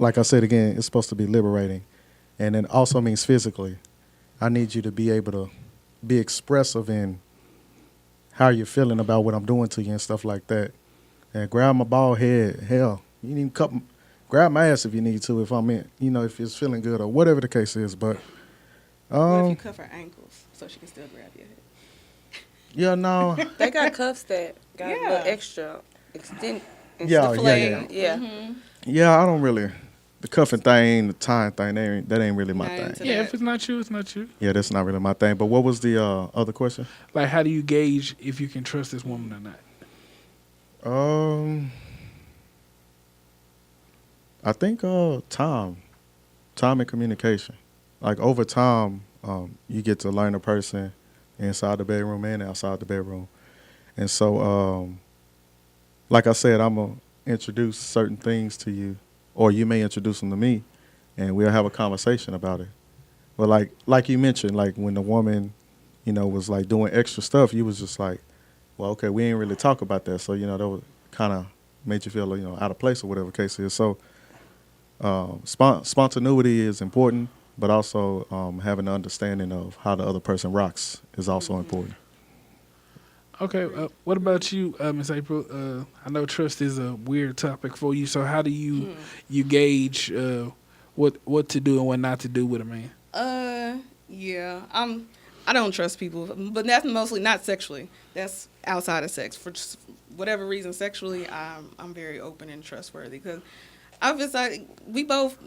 like I said again, it's supposed to be liberating. And it also means physically. I need you to be able to be expressive in how you're feeling about what I'm doing to you and stuff like that. And grab my bald head. Hell, you need to grab my ass if you need to. If I'm in, if it's feeling good or whatever the case is. But What if you cuff her ankles so she can still grab your head? yeah, no. They got cuffs that got a Yeah. little extra extent. Yeah. Yeah, I don't really. The cuffing thing, the tying thing, that ain't really my Not thing. into Yeah, that. if it's not you, it's not you. Yeah, that's not really my thing. But what was the other question? Like, how do you gauge if you can trust this woman or not? I think time and communication. Like over time, you get to learn a person inside the bedroom and outside the bedroom. And so, like I said, I'm gonna introduce certain things to you, or you may introduce them to me, and we'll have a conversation about it. But like you mentioned, like when the woman, was like doing extra stuff, you was just like, well, okay, we ain't really talk about that. So that was kind of made you feel out of place or whatever the case is. So spontaneity is important, but also having an understanding of how the other person rocks is also important. Okay, what about you, Miss April? I know trust is a weird topic for you. So how do you gauge what to do and what not to do with a man? Yeah, I don't trust people, but that's mostly not sexually. That's outside of sex. For just whatever reason, sexually, I'm very open and trustworthy because we both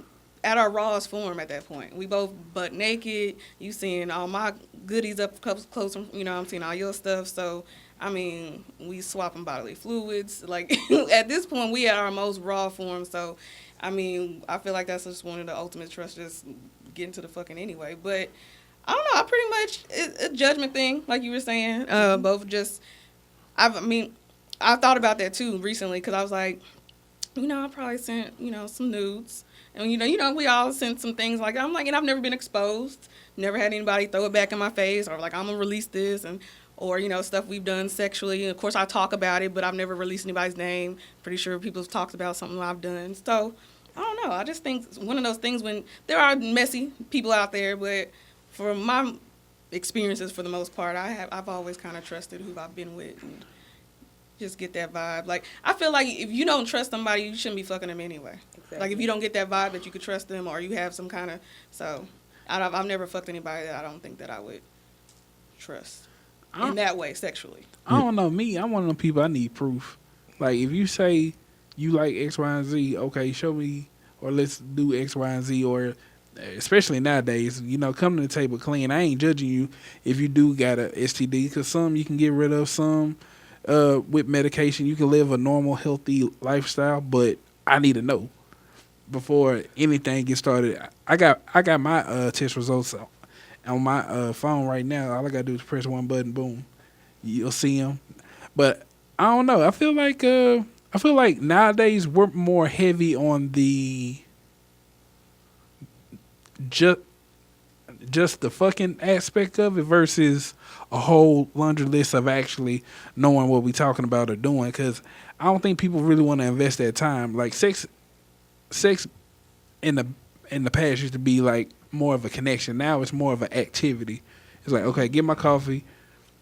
at our rawest form at that point. We both butt naked. You seeing all my goodies up close. I'm seeing all your stuff. So we swapping bodily fluids. Like at this point, we at our most raw form. So I feel like that's just one of the ultimate trust, just getting to the fucking anyway. But I don't know. I pretty much it's a judgment thing, like you were saying. Both just I thought about that too recently because I was like, I probably sent some nudes. And we all sent some things like I'm like, and I've never been exposed, never had anybody throw it back in my face or like I'm gonna release this or stuff we've done sexually. And of course I talk about it, but I've never released anybody's name. Pretty sure people have talked about something I've done. So I don't know. I just think it's one of those things when there are messy people out there, but for my experiences, for the most part, I've always kind of trusted who I've been with. And just get that vibe. Like, I feel like if you don't trust somebody, you shouldn't be fucking them anyway. Exactly. Like, if you don't get that vibe that you could trust them or you have some kind of... So, I've never fucked anybody that I don't think that I would trust in that way, sexually. I don't know. Me, I'm one of them people, I need proof. Like, if you say you like X, Y, and Z, okay, show me, or let's do X, Y, and Z, or... Especially nowadays, come to the table clean. I ain't judging you if you do got a STD, because some you can get rid of, some... with medication, you can live a normal, healthy lifestyle, but I need to know before anything gets started. I got my test results on my phone right now. All I gotta do is press one button, boom, you'll see them. But I don't know. I feel like nowadays we're more heavy on the just the fucking aspect of it versus a whole laundry list of actually knowing what we talking about or doing. Because I don't think people really want to invest that time. Like sex in the past used to be like more of a connection. Now it's more of an activity. It's like, okay, get my coffee,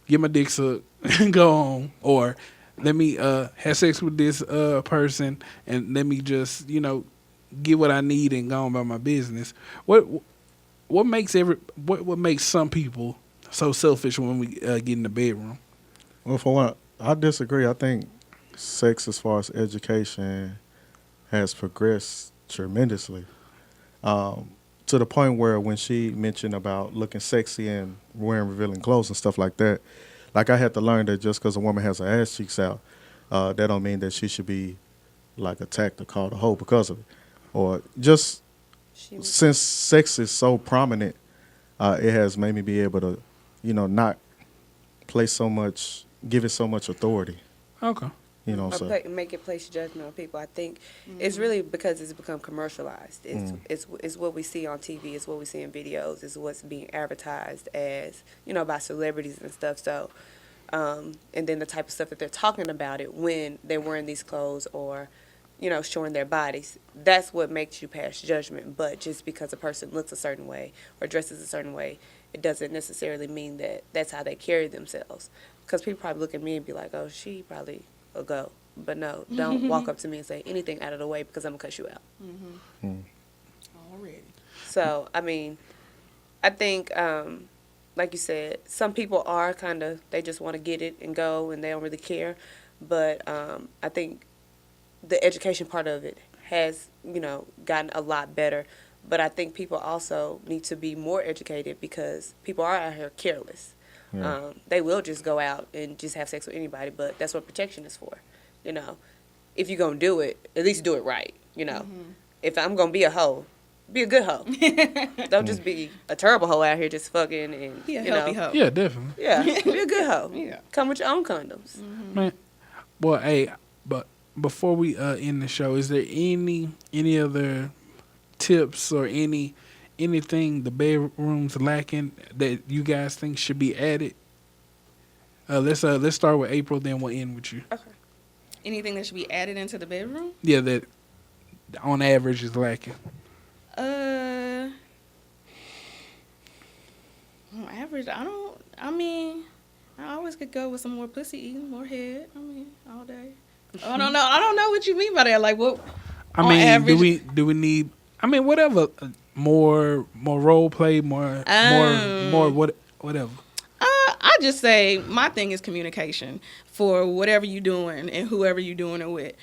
get my dick sucked, and go home. Or let me have sex with this person and let me just get what I need and go on about my business. What makes what makes some people so selfish when we get in the bedroom? Well, for one, I disagree. I think sex, as far as education, has progressed tremendously to the point where when she mentioned about looking sexy and wearing revealing clothes and stuff like that, like I had to learn that just because a woman has her ass cheeks out, that don't mean that she should be like attacked or called a hoe because of it, or just. Since sex is so prominent, it has made me be able to, not place so much, give it so much authority. Okay. So Make it place judgment on people. I think it's really because it's become commercialized. It's what we see on TV. It's what we see in videos. It's what's being advertised as, by celebrities and stuff. So, and then the type of stuff that they're talking about it when they're wearing these clothes or showing their bodies, that's what makes you pass judgment. But just because a person looks a certain way or dresses a certain way, it doesn't necessarily mean that that's how they carry themselves. Because people probably look at me and be like, oh, she probably a go. But no, don't walk up to me and say anything out of the way because I'm going to cuss you out. Already. So, I mean, I think, like you said, some people are kind of, they just want to get it and go and they don't really care. But I think the education part of it has, gotten a lot better. But I think people also need to be more educated because people are out here careless. Yeah. They will just go out and just have sex with anybody, but that's what protection is for. If you're going to do it, at least do it right. If I'm going to be a hoe, be a good hoe. Don't just be a terrible hoe out here just fucking and, Be a healthy hoe. Yeah, definitely. Yeah, be a good hoe. Yeah. Come with your own condoms. Man, well, hey, but before we end the show, is there any other tips or anything the bedroom's lacking that you guys think should be added? Let's start with April, then we'll end with you. Okay. Anything that should be added into the bedroom? Yeah, that on average is lacking. On average, I always could go with some more pussy eating, more head. All day. I don't know what you mean by that. Like, what? I on mean, average, do we need? I mean, whatever. More role play, more whatever. I just say my thing is communication for whatever you're doing and whoever you're doing it with.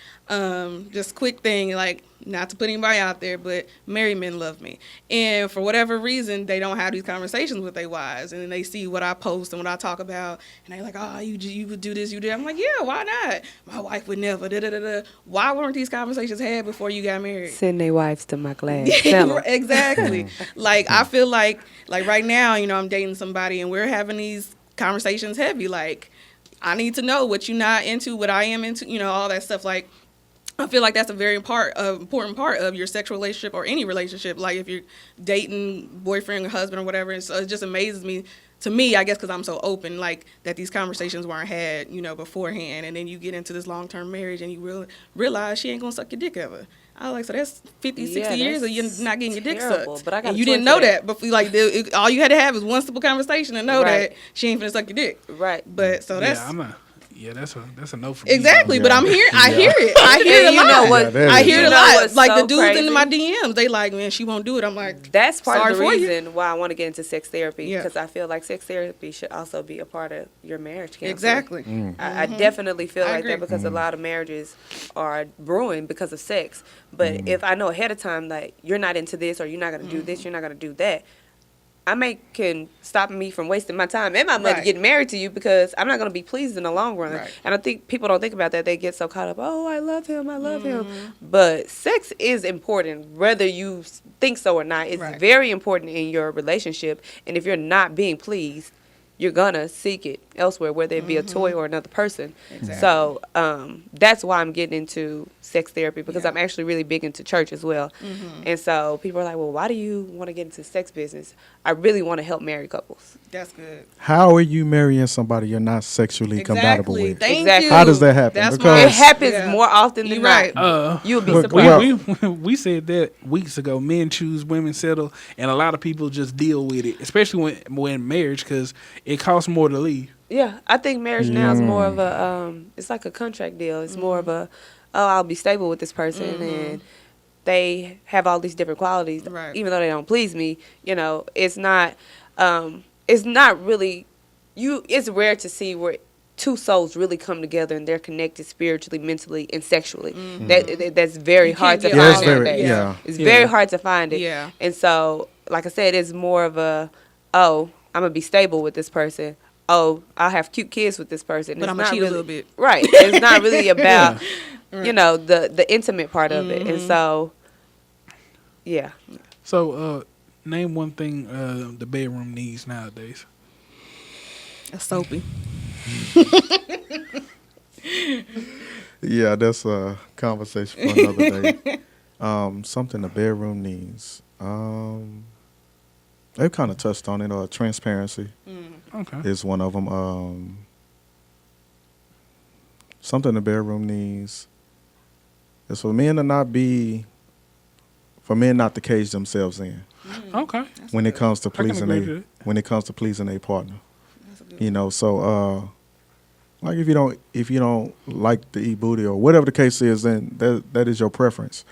Just quick thing, like, not to put anybody out there, but married men love me. And for whatever reason, they don't have these conversations with their wives. And then they see what I post and what I talk about. And they're like, oh, you would do this, you do that. I'm like, yeah, why not? My wife would never, da-da-da-da. Why weren't these conversations had before you got married? Send their wives to my class. Tell 'em. Exactly. Like, I feel like right now, I'm dating somebody and we're having these conversations heavy. Like, I need to know what you're not into, what I am into, all that stuff. Like, I feel like that's a very important part of your sexual relationship or any relationship. Like, if you're dating boyfriend or husband or whatever. And so it just amazes me, to me, I guess, because I'm so open, like, that these conversations weren't had, beforehand. And then you get into this long-term marriage and you realize she ain't going to suck your dick ever. I was like, so that's 50, 60 years of you not getting your dick terrible, sucked. but I got and a you twin didn't know for that. that. But, like, all you had to have is one simple conversation to know Right. that she ain't finna suck your dick. Right. But, so that's... Yeah, that's a no for me. Exactly, but Yeah. I hear it. I And hear it a you lot. know what? Yeah, that I is- hear it You a know lot. what's Like, so the dudes crazy? in my DMs, they like, man, she won't do it. I'm like, That's part sorry of the for you. reason why I want to get into sex therapy Yeah. because I feel like sex therapy should also be a part of your marriage counseling. Exactly. I definitely feel I like agree. that because a lot of marriages are ruined because of sex. But if I know ahead of time that you're not into this or you're not going to do this, you're not going to do that, can stop me from wasting my time and my money Right. getting married to you because I'm not going to be pleased in the long run. Right. And I think people don't think about that. They get so caught up, oh, I love him. But sex is important, whether you think so or not. It's Right. very important in your relationship. And if you're not being pleased, you're going to seek it elsewhere, whether it be a toy or another person. Exactly. So that's why I'm getting into sex therapy because Yeah. I'm actually really big into church as well. And so people are like, well, why do you want to get into sex business? I really want to help married couples. That's good. How are you marrying somebody you're not sexually compatible with? Thank Exactly. you. How does that happen? That's Because- It happens Yeah. more often than You're right. not. You'll be But- surprised. We said that weeks ago. Men choose, women settle, and a lot of people just deal with it, especially when marriage, because it costs more to leave. Yeah, I think marriage now is more of a, it's like a contract deal. It's more of a, oh, I'll be stable with this person and they have all these different qualities. Right. Even though they don't please me, it's not really, it's rare to see where two souls really come together and they're connected spiritually, mentally, and sexually. That's very hard to get find all that. nowadays. Yeah. It's very hard to find it. Yeah. And so, like I said, it's more of a, oh, I'm going to be stable with this person. Oh, I'll have cute kids with this person. But It's I'm gonna not cheat really, a little bit. Right. It's not really about, the intimate part of it. And so, yeah. So, name one thing the bedroom needs nowadays. A soapy. Yeah, that's a conversation for another day. Something the bedroom needs. They've kind of touched on it. Transparency Okay. is one of them. Something the bedroom needs is for men not to cage themselves in Okay. when it comes to can pleasing agree to that. when it comes to pleasing a partner. That's a good You know, so Like if you don't like to eat booty or whatever the case is, then that is your preference.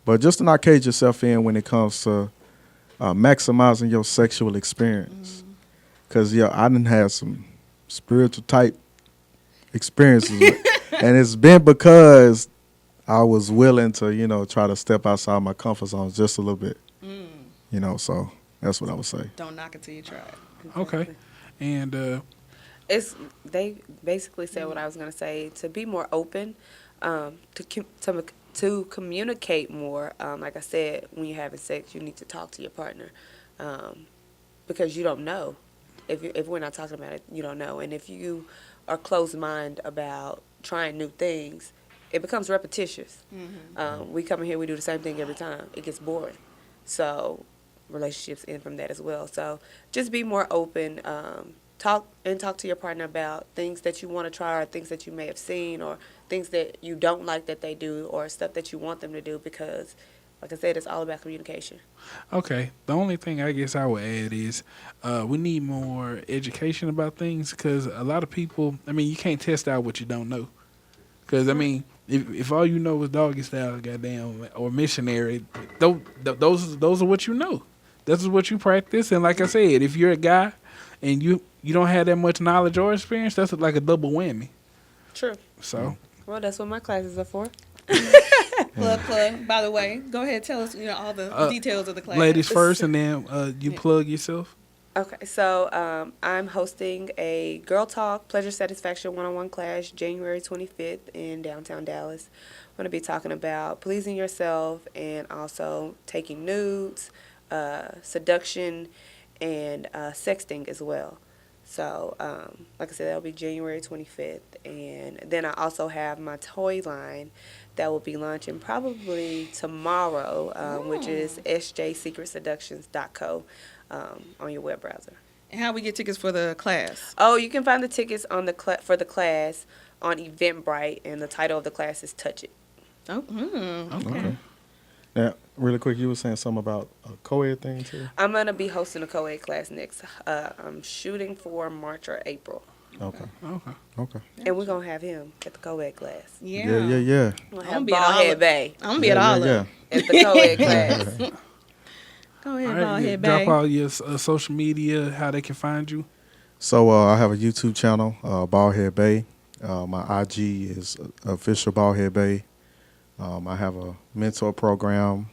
But just to not cage yourself in when it comes to maximizing your sexual experience. Because, I done had some spiritual type experiences. And it's been because I was willing to, try to step outside my comfort zone just a little bit. So that's what I would say. Don't knock it till you try it. Okay. And They basically said what I was going to say, to be more open, to communicate more. Like I said, when you're having sex, you need to talk to your partner, because you don't know. If we're not talking about it, you don't know. And if you are closed-minded about trying new things, it becomes repetitious. We come in here, we do the same thing every time. It gets boring. So relationships end from that as well. So just be more open. Talk to your partner about things that you want to try, or things that you may have seen, or things that you don't like that they do, or stuff that you want them to do, because, like I said, it's all about communication. Okay. The only thing I guess I would add is we need more education about things, because a lot of people, you can't test out what you don't know. Because, if all you know is doggy style, goddamn, or missionary, those are what you know. This is what you practice. And like I said, if you're a guy and you don't have that much knowledge or experience, that's like a double whammy. True. So. Well, that's what my classes are for. Plug. By the way, go ahead, tell us all the details of the class. Ladies first, and then you plug yourself. Okay, so I'm hosting a Girl Talk Pleasure Satisfaction one-on-one class January 25th in downtown Dallas. I'm going to be talking about pleasing yourself and also taking nudes, seduction, and sexting as well. So, like I said, that'll be January 25th. And then I also have my toy line that will be launching probably tomorrow, which is SJSecretseductions.co on your web browser. And how we get tickets for the class? Oh, you can find the tickets on for the class on Eventbrite, and the title of the class is Touch It. Oh, okay. Now, really quick, you were saying something about a co-ed thing too? I'm going to be hosting a co-ed class next. I'm shooting for March or April. Okay. And we're going to have him at the co-ed class. Yeah. Yeah. We're going to have Baldhead Bay I'm going to be at all of them. at the co-ed class. Go ahead, All right, Baldhead Bay. drop all your social media, how they can find you. So I have a YouTube channel, Baldhead Bay. My IG is official Baldhead Bay. I have a mentor program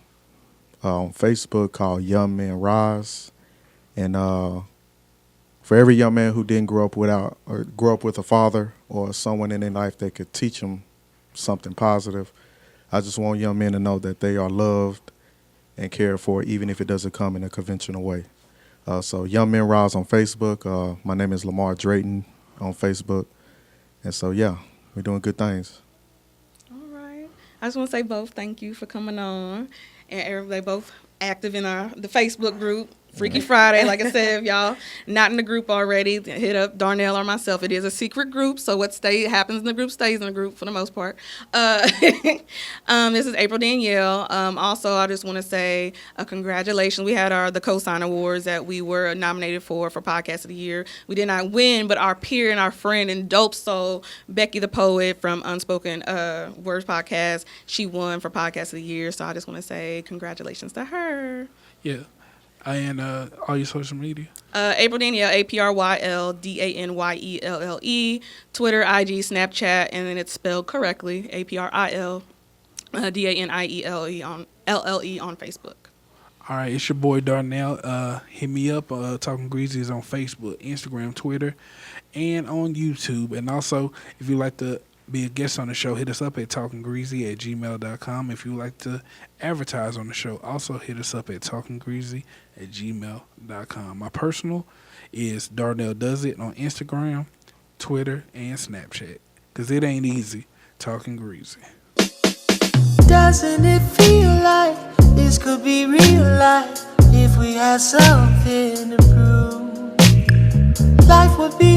on Facebook called Young Men Rise, and for every young man who didn't grow up with a father or someone in their life that could teach them something positive, I just want young men to know that they are loved and cared for, even if it doesn't come in a conventional way. So Young Men Rise on Facebook. My name is Lamar Drayton on Facebook, and so we're doing good things. I just want to say both thank you for coming on, and everybody both active in the Facebook group Freaky Friday. Like I said, if y'all not in the group already, hit up Darnell or myself. It is a secret group, so what happens in the group stays in the group for the most part. This is April Danielle. Also, I just want to say congratulations. We had the Co-Sign Awards that we were nominated for Podcast of the Year. We did not win, but our peer and our friend and dope soul, Becky the Poet from Unspoken Words Podcast, she won for Podcast of the Year. So I just want to say congratulations to her. Yeah. And all your social media? April Danielle, APRYLDANYELLE, Twitter, IG, Snapchat, and then it's spelled correctly, APRIL DANIELLE on Facebook. All right, it's your boy Darnell. Hit me up. Talking Greasy is on Facebook, Instagram, Twitter, and on YouTube. And also, if you'd like to be a guest on the show, hit us up at talkinggreasy@gmail.com. If you'd like to advertise on the show, also hit us up at talkinggreasy@gmail.com. My personal is Darnell Does It on Instagram, Twitter, and Snapchat. Because it ain't easy talking greasy. Doesn't it feel like this could be real life if we had something to prove? Life would be